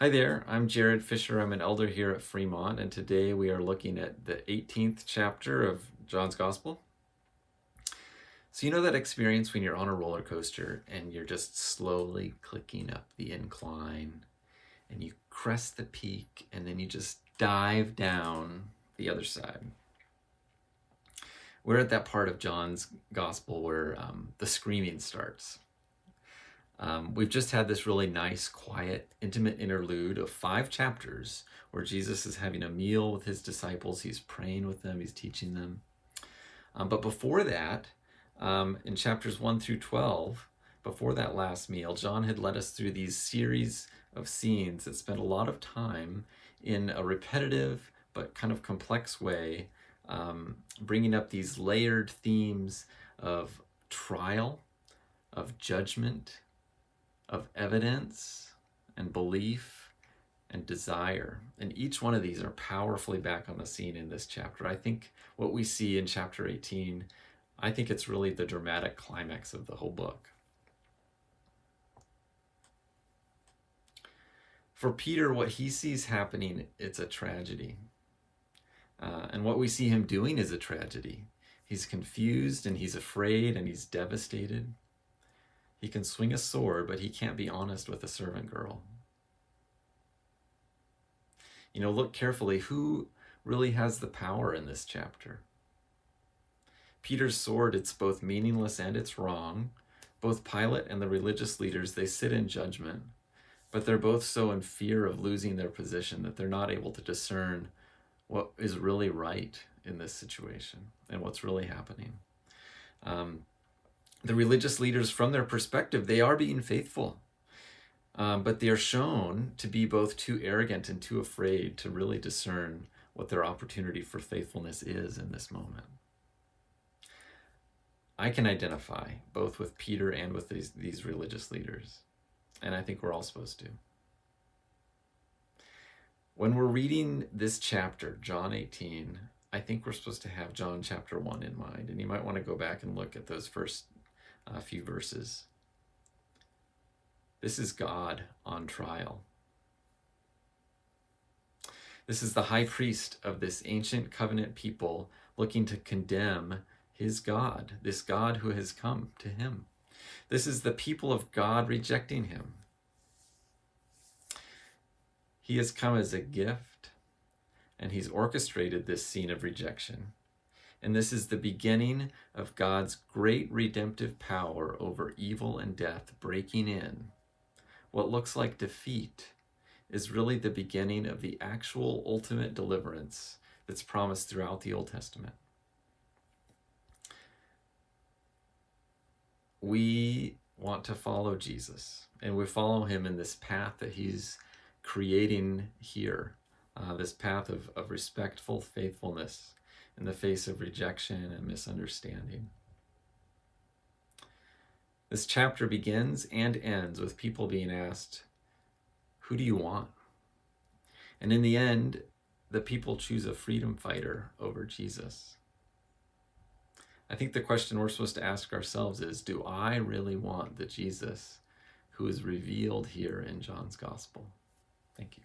Hi there, I'm Jared Fisher. I'm an elder here at Fremont, and today we are looking at the 18th chapter of John's Gospel. So, you know that experience when you're on a roller coaster and you're just slowly clicking up the incline and you crest the peak and then you just dive down the other side? We're at that part of John's Gospel where the screaming starts. We've just had this really nice, quiet, intimate interlude of 5 chapters where Jesus is having a meal with his disciples. He's praying with them, he's teaching them. But before that, in chapters 1 through 12, before that last meal, John had led us through these series of scenes that spent a lot of time in a repetitive but kind of complex way, bringing up these layered themes of trial, of judgment, of evidence and belief and desire. And each one of these are powerfully back on the scene in this chapter. I think what we see in chapter 18, I think it's really the dramatic climax of the whole book. For Peter, what he sees happening, it's a tragedy. And what we see him doing is a tragedy. He's confused and he's afraid and he's devastated. He can swing a sword, but he can't be honest with a servant girl. Look carefully. Who really has the power in this chapter? Peter's sword, it's both meaningless and it's wrong. Both Pilate and the religious leaders, they sit in judgment, but they're both so in fear of losing their position that they're not able to discern what is really right in this situation and what's really happening. The religious leaders, from their perspective, they are being faithful, but they are shown to be both too arrogant and too afraid to really discern what their opportunity for faithfulness is in this moment. I can identify both with Peter and with these religious leaders, and I think we're all supposed to. When we're reading this chapter, John 18, I think we're supposed to have John chapter 1 in mind, and you might want to go back and look at those first few verses. This is God on trial. This is the high priest of this ancient covenant people looking to condemn his God, this God who has come to him. This is the people of God rejecting him. He has come as a gift, and he's orchestrated this scene of rejection. And this is the beginning of God's great redemptive power over evil and death breaking in. What looks like defeat is really the beginning of the actual ultimate deliverance that's promised throughout the Old Testament. We want to follow Jesus, and we follow him in this path that he's creating here, this path of respectful faithfulness in the face of rejection and misunderstanding. This chapter begins and ends with people being asked, who do you want? And in the end, the people choose a freedom fighter over Jesus. I think the question we're supposed to ask ourselves is, do I really want the Jesus who is revealed here in John's Gospel? Thank you.